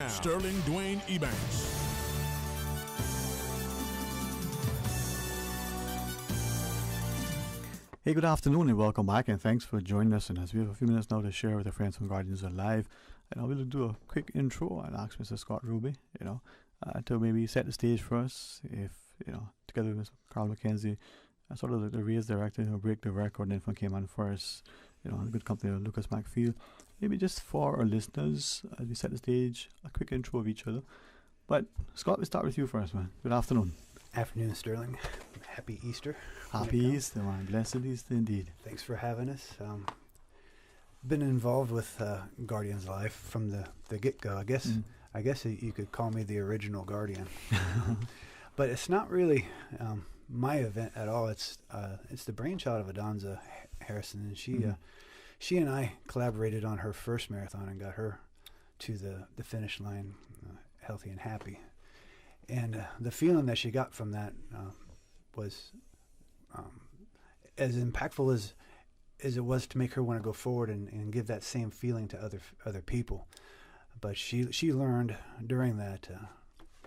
Sterling Dwayne Ebanks. Hey, good afternoon and welcome back, and thanks for joining us. And as we have a few minutes now to share with our friends from Guardians Alive, and I will do a quick intro and ask Mr. Scott Ruby, to maybe set the stage for us. If together with Mr. Carl McKenzie, sort of the race director, break the record, and then from Cayman first, a good company of Lucas McField. Maybe just for our listeners, as we set the stage, a quick intro of each other. But Scott, we'll start with you first, man. Good afternoon. Afternoon, Sterling. Happy Easter. Happy Easter, man. Blessed Easter indeed. Thanks for having us. Been involved with Guardians Life from the get-go. I guess you could call me the original Guardian. But it's not really my event at all. It's the brainchild of Adonza Harrison, and she and I collaborated on her first marathon and got her to the finish line healthy and happy. And the feeling that she got from that was as impactful as it was to make her want to go forward and give that same feeling to other people. But she learned during that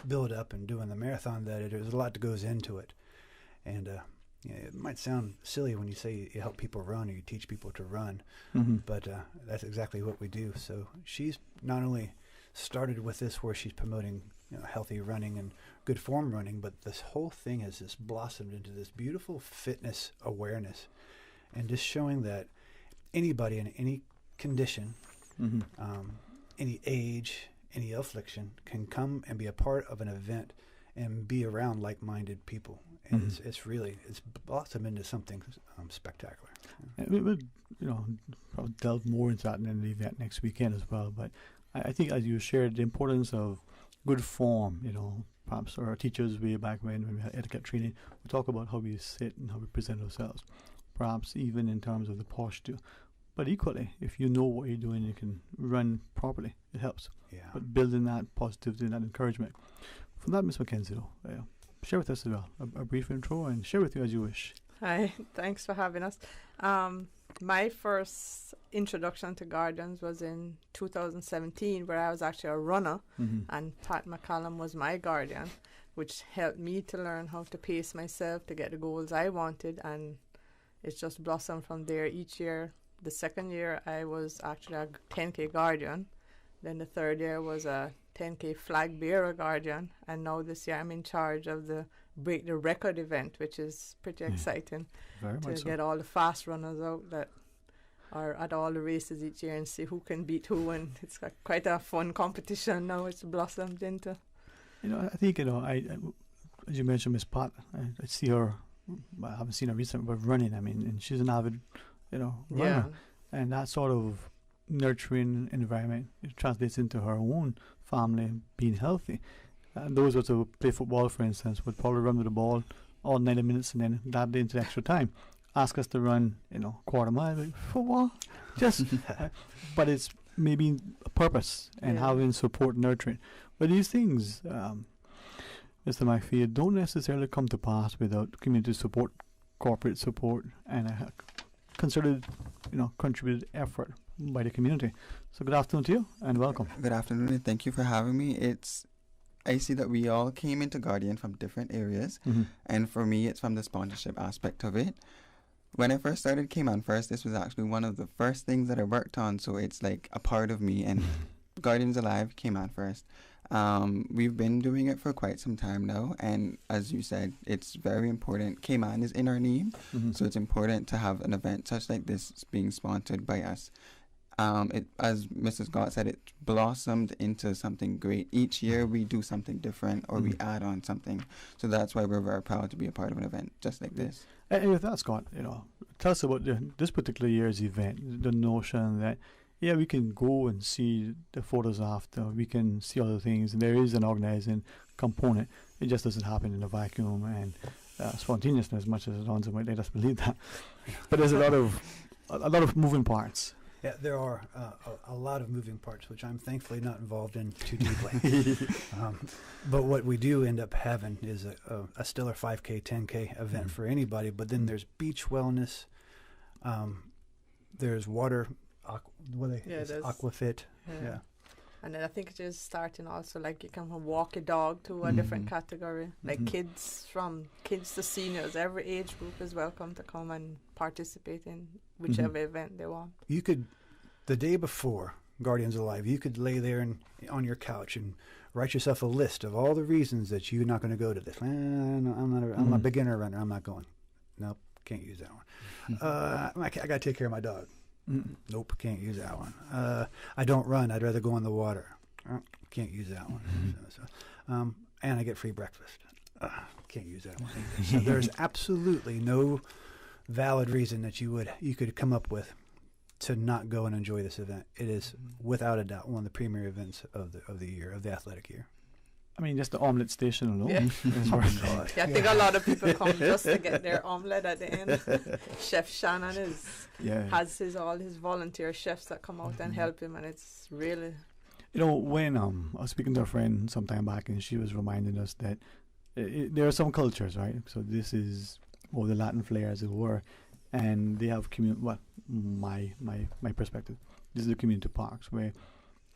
build up and doing the marathon that there's a lot that goes into it. And it might sound silly when you say you help people run or you teach people to run, but that's exactly what we do. So she's not only started with this where she's promoting healthy running and good form running, but this whole thing has just blossomed into this beautiful fitness awareness and just showing that anybody in any condition, any age, any affliction can come and be a part of an event and be around like-minded people. And it's blossomed into something spectacular. And we'll probably delve more into that in the event next weekend as well. But I think as you shared the importance of good form, perhaps our teachers way back when we had etiquette training, we talk about how we sit and how we present ourselves, perhaps even in terms of the posture. But equally, if you know what you're doing, you can run properly. It helps. Yeah. But building that positivity and that encouragement. From that, Ms. McKenzie, though, share with us as well a brief intro and share with you as you wish. Hi, thanks for having us. My first introduction to Guardians was in 2017, where I was actually a runner, and Pat McCallum was my guardian, which helped me to learn how to pace myself to get the goals I wanted, and it's just blossomed from there each year. The second year, I was actually a 10K guardian. Then the third year was a 10K flag bearer guardian, and now this year I'm in charge of the Break the Record event, which is pretty exciting to get all the fast runners out that are at all the races each year and see who can beat who, and it's quite a fun competition now. It's blossomed into. I think I as you mentioned, Miss Pat, I see her. I haven't seen her recently, but running. I mean, and she's an avid, runner, and that sort of nurturing environment, it translates into her own family being healthy. And those who play football, for instance, would probably run with the ball all 90 minutes and then dab into extra time. Ask us to run, quarter mile. Like, for what? Just, but it's maybe a purpose and having support, nurturing. But these things, Mr. McField, don't necessarily come to pass without community support, corporate support, and a concerted, contributed effort by the community. So good afternoon to you and welcome. Good afternoon and thank you for having me. I see that we all came into Guardian from different areas, and for me it's from the sponsorship aspect of it. When I first started Cayman First, this was actually one of the first things that I worked on, so it's like a part of me, and Guardians Alive, Cayman First. We've been doing it for quite some time now, and as you said, it's very important. Cayman is in our name, so it's important to have an event such like this being sponsored by us. As Mrs. Scott said, it blossomed into something great. Each year we do something different or we add on something. So that's why we're very proud to be a part of an event just like this. And with that, Scott, tell us about this particular year's event, the notion that, we can go and see the photos after, we can see other things, and there is an organizing component. It just doesn't happen in a vacuum and spontaneously, as much as Alonzo might let us believe that. But there's a lot of moving parts. Yeah, there are a lot of moving parts, which I'm thankfully not involved in too deeply. But what we do end up having is a stellar 5K, 10K event for anybody. But then there's beach wellness. There's water, aquafit. Yeah. And then I think it is starting also, like you can walk a dog to a different category. Like kids to seniors, every age group is welcome to come and participate in whichever event they want. You could, the day before Guardians Alive, you could lay there on your couch and write yourself a list of all the reasons that you're not going to go to this. No, I'm a beginner runner. I'm not going. Nope, can't use that one. I got to take care of my dog. Nope, can't use that one. I don't run. I'd rather go in the water. Can't use that one. And I get free breakfast. Can't use that one either. So there's absolutely no valid reason that you could come up with to not go and enjoy this event. It is without a doubt one of the premier events of the year, of the athletic year. I mean, just the omelette station alone. Yeah. God. I think a lot of people come just to get their omelette at the end. Chef Shannon has all his volunteer chefs that come out and help him, and it's really... You know, when I was speaking to a friend some time back, and she was reminding us that there are some cultures, right? So this is the Latin flair, as it were, and they have my perspective. This is the community parks where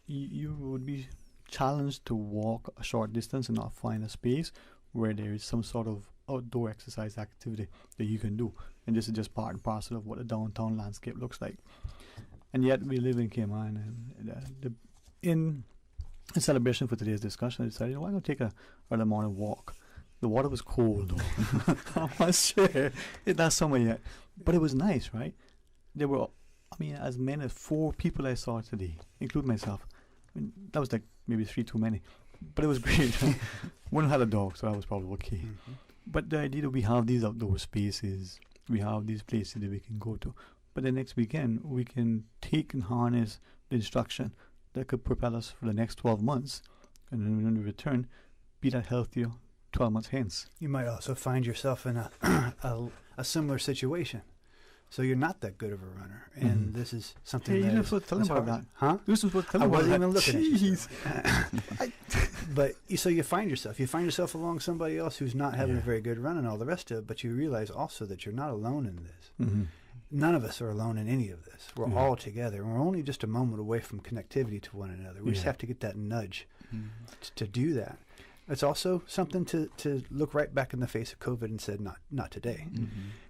you would be challenged to walk a short distance and not find a space where there is some sort of outdoor exercise activity that you can do. And this is just part and parcel of what the downtown landscape looks like. And yet we live in Cayman, and in celebration for today's discussion, I decided, why not take a early morning walk? The water was cold, though. I must share. It's not summer yet. But it was nice, right? There were, as many as 4 people I saw today, including myself. That was like maybe 3 too many. But it was great. One had a dog, so that was probably okay. But the idea that we have these outdoor spaces, we have these places that we can go to. But the next weekend, we can take and harness the instruction that could propel us for the next 12 months. And then when we return, be that healthier 12 months hence. You might also find yourself in a similar situation. So you're not that good of a runner, and this is something that you're supposed to tell him about that. Huh? You're supposed to tell him I about wasn't that. even looking at you. But so you find yourself along somebody else who's not having a very good run and all the rest of it, but you realize also that you're not alone in this. None of us are alone in any of this. We're all together. We're only just a moment away from connectivity to one another. We just have to get that nudge to do that. It's also something to look right back in the face of COVID and said, not today.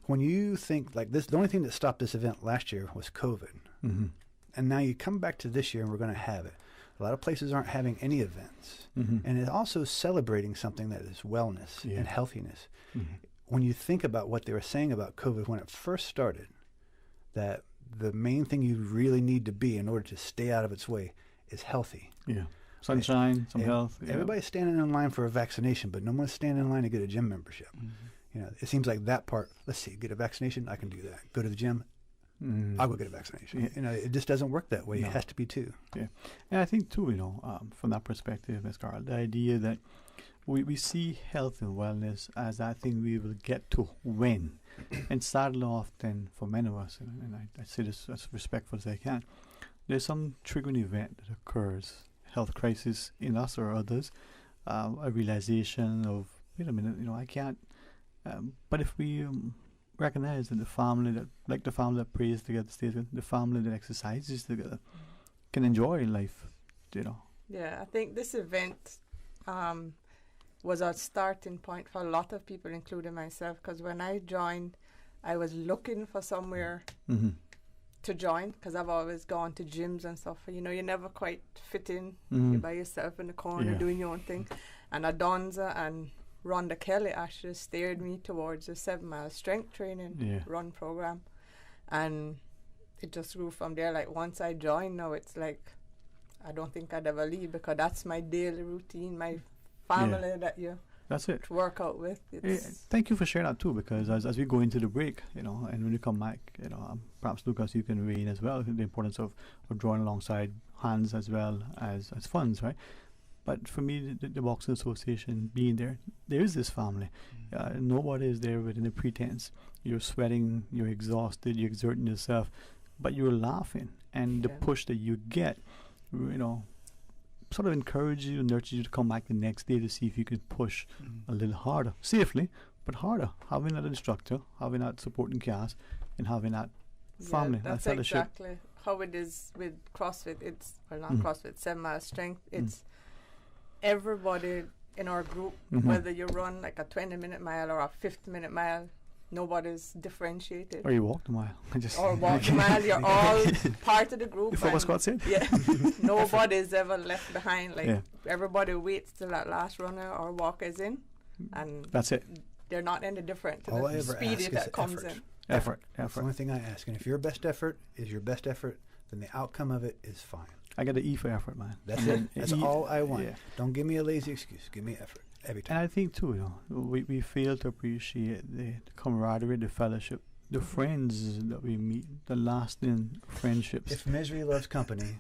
When you think like this, the only thing that stopped this event last year was COVID. And now you come back to this year and we're going to have it. A lot of places aren't having any events. And it's also celebrating something that is wellness and healthiness. When you think about what they were saying about COVID when it first started, that the main thing you really need to be in order to stay out of its way is healthy. Sunshine, some health. Everybody's standing in line for a vaccination, but no one's standing in line to get a gym membership. It seems like that part, let's see, get a vaccination, I can do that. Go to the gym, I'll go get a vaccination. It just doesn't work that way. It has to be two. And I think too, from that perspective, Ms. Carl, the idea that we see health and wellness as that thing we will get to when. And sadly often for many of us, and I say this as respectful as I can, there's some triggering event that occurs, health crisis in us or others, a realization of, wait a minute, I can't. But if we recognize that the family that prays together, stays together, the family that exercises together, can enjoy life, Yeah, I think this event was a starting point for a lot of people, including myself, because when I joined, I was looking for somewhere to join, because I've always gone to gyms and stuff. You never quite fit in. You're by yourself in the corner doing your own thing. And Adonza and Rhonda Kelly actually steered me towards a 7-mile strength training run program. And it just grew from there. Like once I joined, now it's like, I don't think I'd ever leave, because that's my daily routine, my family that you work out with. Thank you for sharing that too, because as we go into the break, and when you come back, perhaps Lucas, you can weigh in as well, the importance of drawing alongside hands as well as funds, right? But for me, the Boxing Association being there is this family. Nobody is there with any pretense. You're sweating, you're exhausted, you're exerting yourself, but you're laughing. And the push that you get, sort of encourages you, nurtures you to come back the next day to see if you can push a little harder, safely, but harder. Having that instructor, having that supporting cast, and having that family, that fellowship. Exactly how it is with CrossFit. It's not CrossFit, 7 Mile Strength. It's everybody in our group, whether you run like a 20-minute mile or a 50-minute mile, nobody's differentiated. Or you walk the mile. Or walk the mile. You're all part of the group. If what Scott said. Yeah. Nobody's ever left behind. Like everybody waits till that last runner or walker is in, and that's it. They're not any different to all the speedy that comes in. Effort. That's the only thing I ask. And if your best effort is your best effort, then the outcome of it is fine. I got to E for effort, man. That's it. That's all I want. Yeah. Don't give me a lazy excuse. Give me effort every time. And I think too, we fail to appreciate the camaraderie, the fellowship, the friends that we meet, the lasting friendships. If misery loves company,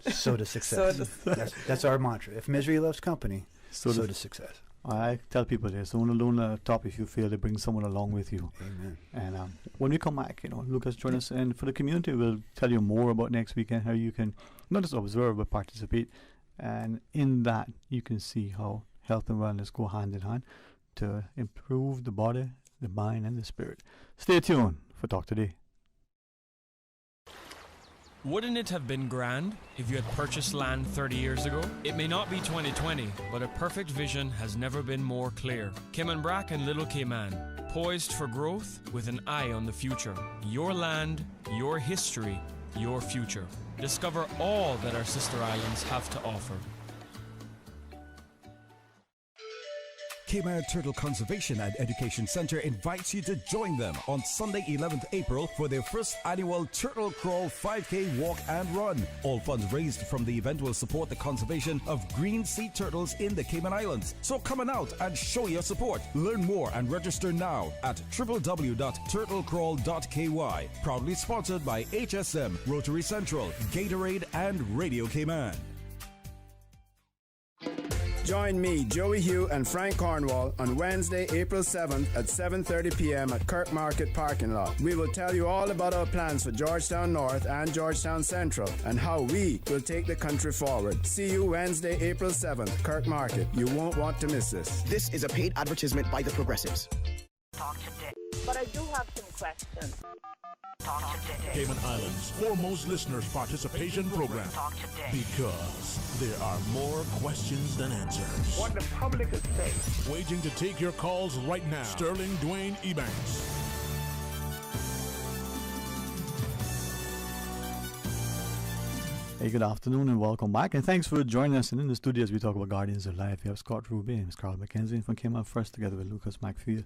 so does success. That's our mantra. If misery loves company, so does success. I tell people this: don't alone at the top if you fail to bring someone along with you. Amen. And when we come back, Lucas, join us, and for the community, we'll tell you more about next weekend, how you can not just observe but participate, and in that you can see how health and wellness go hand in hand to improve the body, the mind, and the spirit. Stay tuned for Talk Today. Wouldn't it have been grand if you had purchased land 30 years ago? It may not be 2020, but a perfect vision has never been more clear. Cayman Brac and Little Cayman, poised for growth with an eye on the future. Your land, your history, your future. Discover all that our sister islands have to offer. Cayman Turtle Conservation and Education Center invites you to join them on Sunday 11th April for their first annual Turtle Crawl 5K walk and run. All funds raised from the event will support the conservation of green sea turtles in the Cayman Islands. So come on out and show your support. Learn more and register now at www.turtlecrawl.ky. Proudly sponsored by HSM, Rotary Central, Gatorade, and RadioCayman. Join me, Joey Hugh, and Frank Cornwall on Wednesday, April 7th at 7:30 p.m. at Kirk Market Parking Lot. We will tell you all about our plans for Georgetown North and Georgetown Central and how we will take the country forward. See you Wednesday, April 7th, Kirk Market. You won't want to miss this. This is a paid advertisement by the Progressives. Talk today. But I do have some questions. Talk today. Cayman Islands' foremost listeners' participation program. Talk today. Because there are more questions than answers. What the public is saying. Waging to take your calls right now. Sterling Dwayne Ebanks. Hey, good afternoon and welcome back. And thanks for joining us. And in the studio as we talk about Guardians of Life, we have Scott Ruby and Ms. Carl McKenzie from Cayman First together with Lucas McPhail.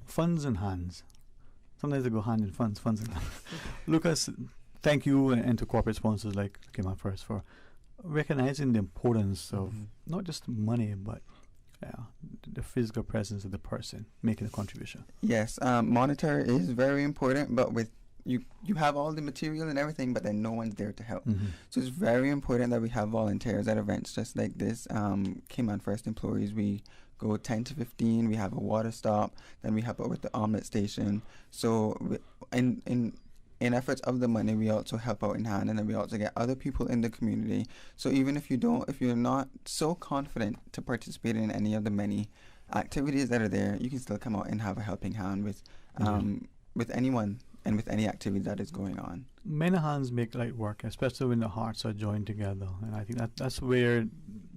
Funds and hands. Sometimes they go hand in funds and hands. Lucas, thank you and to corporate sponsors like Cayman First for recognizing the importance of not just money, but the physical presence of the person making a contribution. Yes, monetary is very important, but with you have all the material and everything, but then no one's there to help. So it's very important that we have volunteers at events just like this. Cayman First employees, we go 10 to 15, we have a water stop, then we help out with the omelet station. So in efforts of the money, we also help out in hand, and then we also get other people in the community. So even if you're not so confident to participate in any of the many activities that are there, you can still come out and have a helping hand with anyone and with any activity that is going on. Many hands make light work, especially when the hearts are joined together. And I think that's where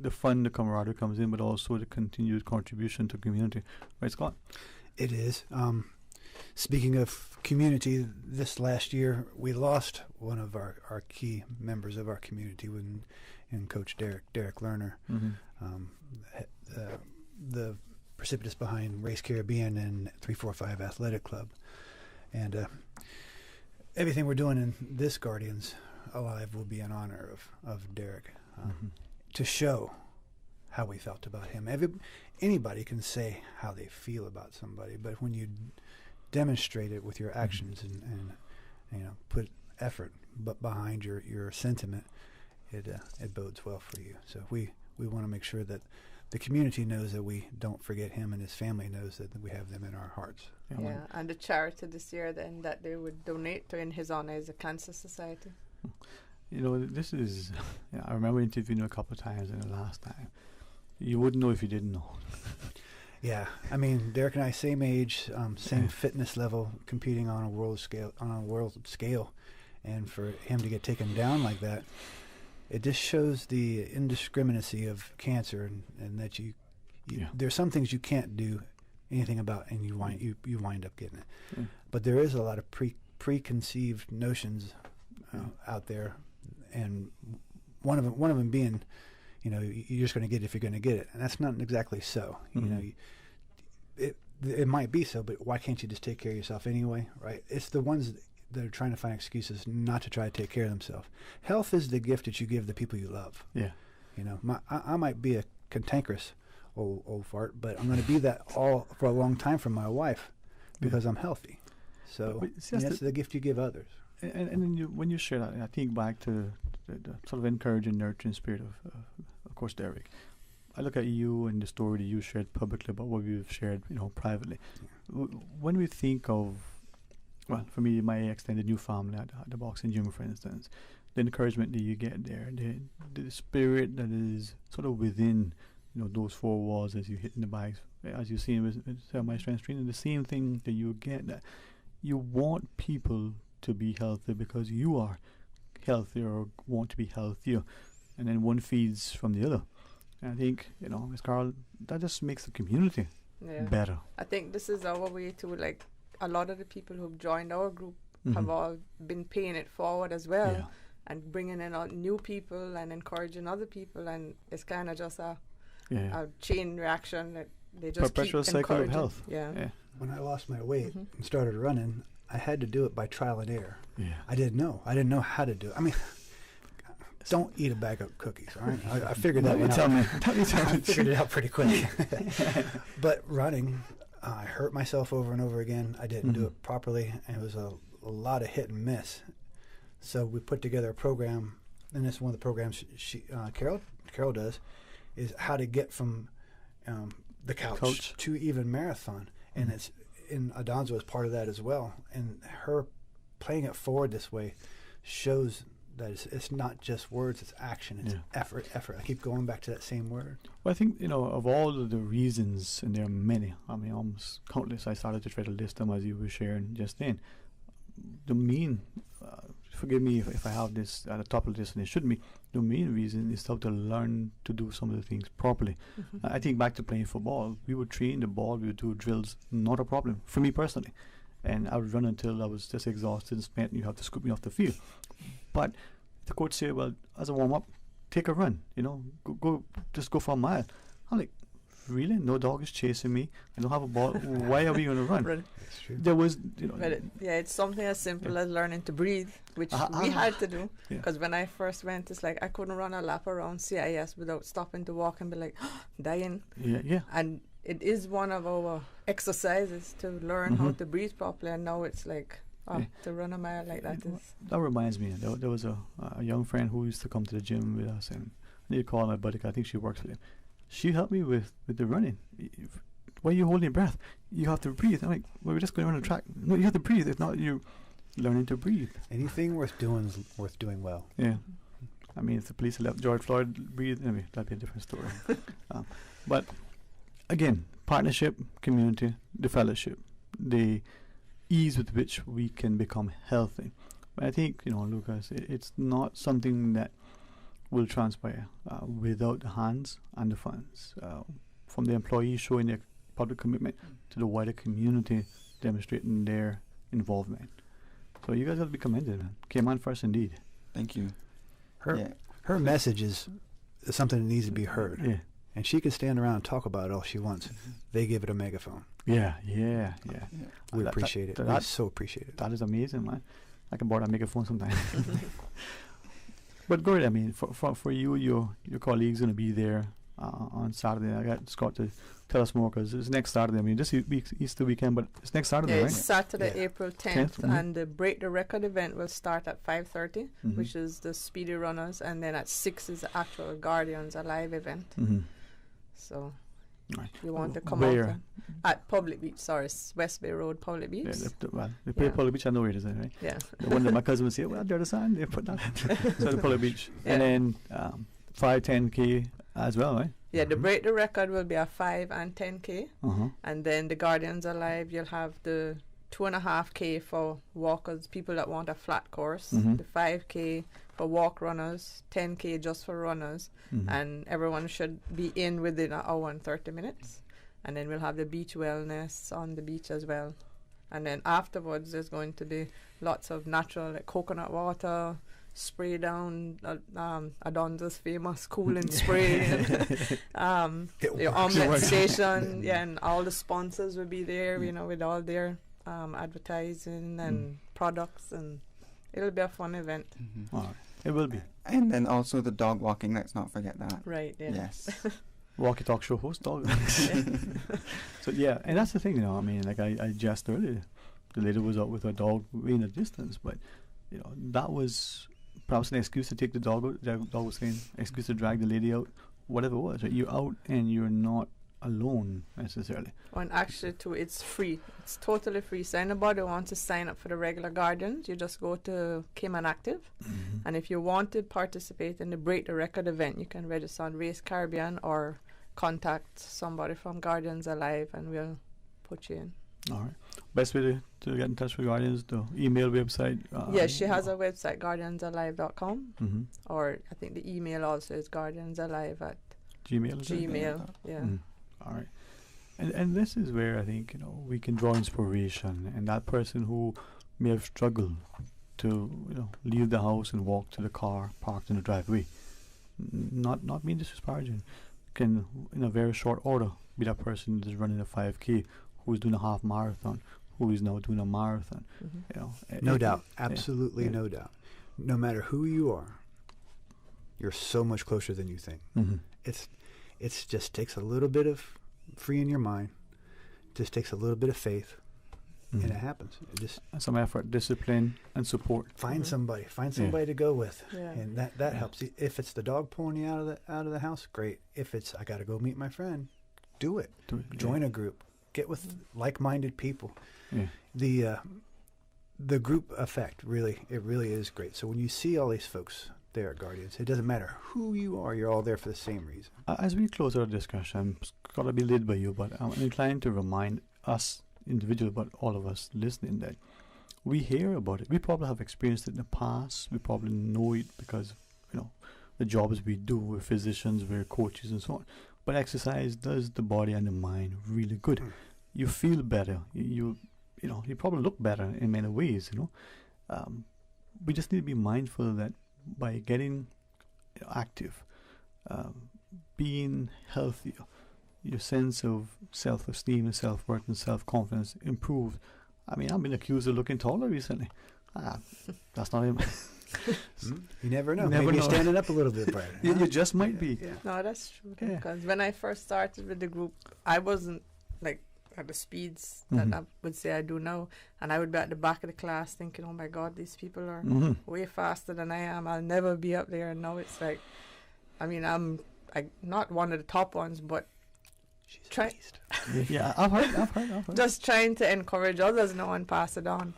the fun, the camaraderie comes in, but also the continued contribution to community. Right, Scott? It is. Speaking of community, this last year we lost one of our key members of our community in Coach Derek Lerner, the precipitous behind Race Caribbean and 345 Athletic Club. And everything we're doing in this Guardians Alive will be in honor of Derek, to show how we felt about him. Anybody can say how they feel about somebody, but when you demonstrate it with your actions and put effort behind your sentiment, it bodes well for you. So we want to make sure that the community knows that we don't forget him, and his family knows that we have them in our hearts. Yeah, and the charity this year then that they would donate to in his honor is the Cancer Society. This is, I remember interviewing you a couple of times, and the last time, you wouldn't know if you didn't know. Yeah, I mean, Derek and I, same age, same fitness level, competing on a world scale, and for him to get taken down like that, it just shows the indiscriminacy of cancer, and that you there's some things you can't do anything about, and you wind up getting it. But there is a lot of preconceived notions out there, and one of them being, you're just going to get it if you're going to get it, and that's not exactly so. It might be so, but why can't you just take care of yourself anyway, right? It's the ones that are trying to find excuses not to try to take care of themselves. Health is the gift that you give the people you love. Yeah. I might be a cantankerous old fart, but I'm going to be that all for a long time for my wife because I'm healthy. So that's the gift you give others. And then when you share that, I think back to the sort of encouraging, nurturing spirit of course, Derek. I look at you and the story that you shared publicly about what we've shared, privately. When we think of, well, for me, my extended new family at the boxing gym, for instance, the encouragement that you get there, the spirit that is sort of within, those four walls as you hit in the bags, as you see with my strength training, the same thing that you get, that you want people to be healthy because you are healthier or want to be healthier, and then one feeds from the other. And I think, Ms. Carl, that just makes the community better. I think this is our way to, a lot of the people who've joined our group have all been paying it forward as well, and bringing in new people and encouraging other people, and it's kind of just a chain reaction that they just perpetual keep cycle encouraging. Of health. Yeah. When I lost my weight and started running, I had to do it by trial and error. Yeah. I didn't know how to do it. I mean, don't eat a bag of cookies, all right? I figured that one out. I figured it out pretty quick. But running, I hurt myself over and over again. I didn't do it properly, and it was a lot of hit and miss. So we put together a program, and it's one of the programs Carol does, is how to get from the couch to even marathon. And it's in Adonzo is part of that as well. And her playing it forward this way shows that it's not just words, it's action, it's effort. I keep going back to that same word. Well, I think, of all of the reasons, and there are many, almost countless, I started to try to list them as you were sharing just then. The main, forgive me if I have this at the top of the list, and it shouldn't be, the main reason is how to learn to do some of the things properly. I think back to playing football, we would train the ball, we would do drills, not a problem, for me personally. And I would run until I was just exhausted and spent, and you have to scoop me off the field. But the coach said, well, as a warm-up, take a run, just go for a mile. I'm like, really? No dog is chasing me. I don't have a ball. Why are we going to run? That's true. There was, it's something as simple as learning to breathe, which we had to do. Because when I first went, it's like I couldn't run a lap around CIS without stopping to walk and be like, dying. Yeah. And it is one of our exercises to learn how to breathe properly, and now it's like, to run a mile like that is... That reminds me, there was a young friend who used to come to the gym with us, and I need to call my buddy, I think she works with him. She helped me with the running. Why are you holding your breath? You have to breathe. I'm like, well, we're just going to run a track. No, you have to breathe. If not, you're learning to breathe. Anything worth doing is worth doing well. Yeah. I mean, if the police let George Floyd breathe, anyway, that'd be a different story. But again, partnership, community, the fellowship, the ease with which we can become healthy. But I think, Lucas, it's not something that will transpire without the hands and the funds. From the employees showing their public commitment to the wider community demonstrating their involvement. So you guys have to be commended, man. Cayman first indeed. Thank you. Her message is something that needs to be heard. Yeah. And she can stand around and talk about it all she wants. They give it a megaphone. Yeah. We appreciate it. We so appreciate it. That is amazing, man. I can borrow that megaphone sometime. But good, I mean, for you, your colleagues going to be there on Saturday. I got Scott to tell us more, because it's next Saturday. I mean, this week's Easter weekend, but it's next Saturday, right? It's Saturday, April 10th, and the Break the Record event will start at 5:30, which is the Speedy Runners, and then at 6 is the actual Guardians Alive event. So if you want to come out at Public Beach, West Bay Road, Public Beach. Yeah, they play Public Beach, I know where it is, right? Yeah. The one that my cousin would say, well, they're the sign, they put that. So the Public Beach. Yeah. And then 5, 10K as well, right? Yeah, the Break the Record will be a 5 and 10K. And then the Guardians Alive, you'll have the 2.5K for walkers, people that want a flat course, Mhm. the 5K for walk runners, 10K just for runners, Mhm. and everyone should be in within an hour and 30 minutes. And then we'll have the beach wellness on the beach as well. And then afterwards, there's going to be lots of natural, like coconut water, spray down, Adonza's famous cooling spray, your omelette station, and all the sponsors will be there, you know, with all their advertising and products, and it'll be a fun event. Mm-hmm. All right. It will be. And then also the dog walking, let's not forget that. Right, yeah. Yes. Walkie talk show host dog. So yeah, and that's the thing, you know. I mean, like I just earlier, the lady was out with her dog way in the distance, but you know that was perhaps an excuse to take the dog out. The dog was saying excuse to drag the lady out, whatever it was. Right? You're out and you're not alone necessarily. And actually, too, it's free. It's totally free. So anybody who wants to sign up for the regular Guardians, you just go to Cayman Active. Mm-hmm. And if you want to participate in the Break the Record event, you can register on Race Caribbean or contact somebody from Guardians Alive, and we'll put you in. All right. Best way to get in touch with Guardians, the email, website. Yes, she has a website, guardiansalive.com. Mm-hmm. Or I think the email also is guardiansalive at Gmail. is it? Gmail. Yeah. Mm. All right. And this is where I think, you know, we can draw inspiration, and that person who may have struggled to, you know, leave the house and walk to the car parked in the driveway, not being disparaging, can in a very short order be that person that's running a 5K, who's doing a half marathon, who is now doing a marathon. Mm-hmm. You know, No doubt. Absolutely yeah. no doubt. No matter who you are, you're so much closer than you think. Mm-hmm. It's just takes a little bit of freeing your mind. Just takes a little bit of faith, and it happens. It just some effort, discipline, and support. find somebody to go with, Yeah. and that helps. If it's the dog pulling you out of the house, great. If it's I got to go meet my friend, do it. Join a group. Get with like-minded people. Yeah. The group effect really is great. So when you see all these folks there at Guardians, it doesn't matter who you are. You're all there for the same reason. As we close our discussion, it's got to be led by you, but I'm inclined to remind us individually, but all of us listening, that we hear about it. We probably have experienced it in the past. We probably know it because, you know, the jobs we do, we're physicians, we're coaches, and so on. But exercise does the body and the mind really good. You feel better. You know, you probably look better in many ways. You know, we just need to be mindful that by getting active, being healthier, your sense of self-esteem and self-worth and self-confidence improves. I mean, I've been accused of looking taller recently. That's not him. You never know. Never Maybe know. you're standing up a little bit brighter. You just might be. Yeah. No, that's true. Yeah. Because when I first started with the group, I wasn't like at the speeds that I would say I do now. And I would be at the back of the class thinking, oh my God, these people are way faster than I am. I'll never be up there. And now it's like, I mean, I'm not one of the top ones, but Yeah, I've heard. just trying to encourage others now and pass it on.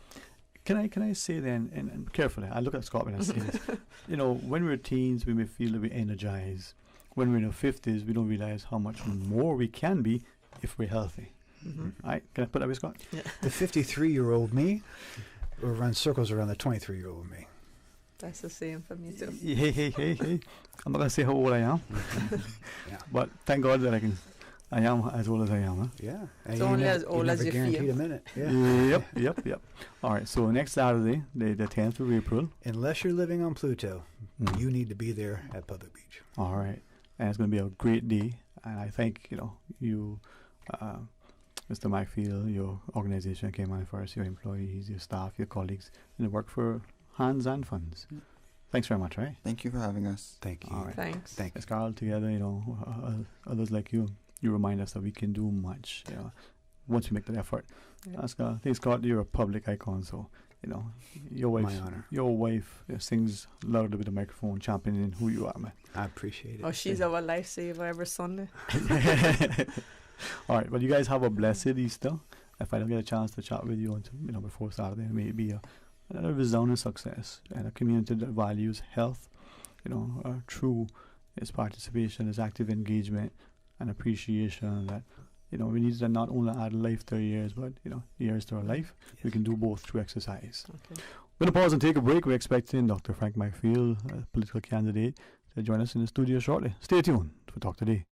Can I say then, and carefully, I look at Scott when I say this, you know, when we're teens, we may feel a bit energized. When we're in our 50s, we don't realize how much more we can be if we're healthy. Right? Can I put that with Scott? Yeah. The 53-year-old me will run circles around the 23-year-old me. That's the same for me too. Hey. I'm not going to say how old I am. But thank God that I am as old as I am. Huh? Yeah. It's only as old as you guaranteed feel. a minute. Yeah. Yep. All right, so next Saturday, the 10th of April. Unless you're living on Pluto, you need to be there at Public Beach. All right. And it's going to be a great day. And I thank, you, Mr. Macfield, your organization, Cayman First, your employees, your staff, your colleagues, and the work for Hands and Funds. Thanks very much, right? Thank you for having us. Thank you. All right. Thanks. Thank you. Let's go all together, others like you remind us that we can do much, once we make that effort. Yeah. I think, Scott, you're a public icon, so, your wife, My honor. Your wife sings loudly with the microphone, championing who you are, man. I appreciate it. Oh, she's our lifesaver every Sunday. All right, well, you guys have a blessed Easter. If I don't get a chance to chat with you until, before Saturday, it may be another resounding success and a community that values health, through its participation, its active engagement and appreciation that we need to not only add life to our years, but, years to our life. Yes. We can do both through exercise. Okay. We're going to pause and take a break. We're expecting Dr. Frank McField, a political candidate, to join us in the studio shortly. Stay tuned for Talk Today.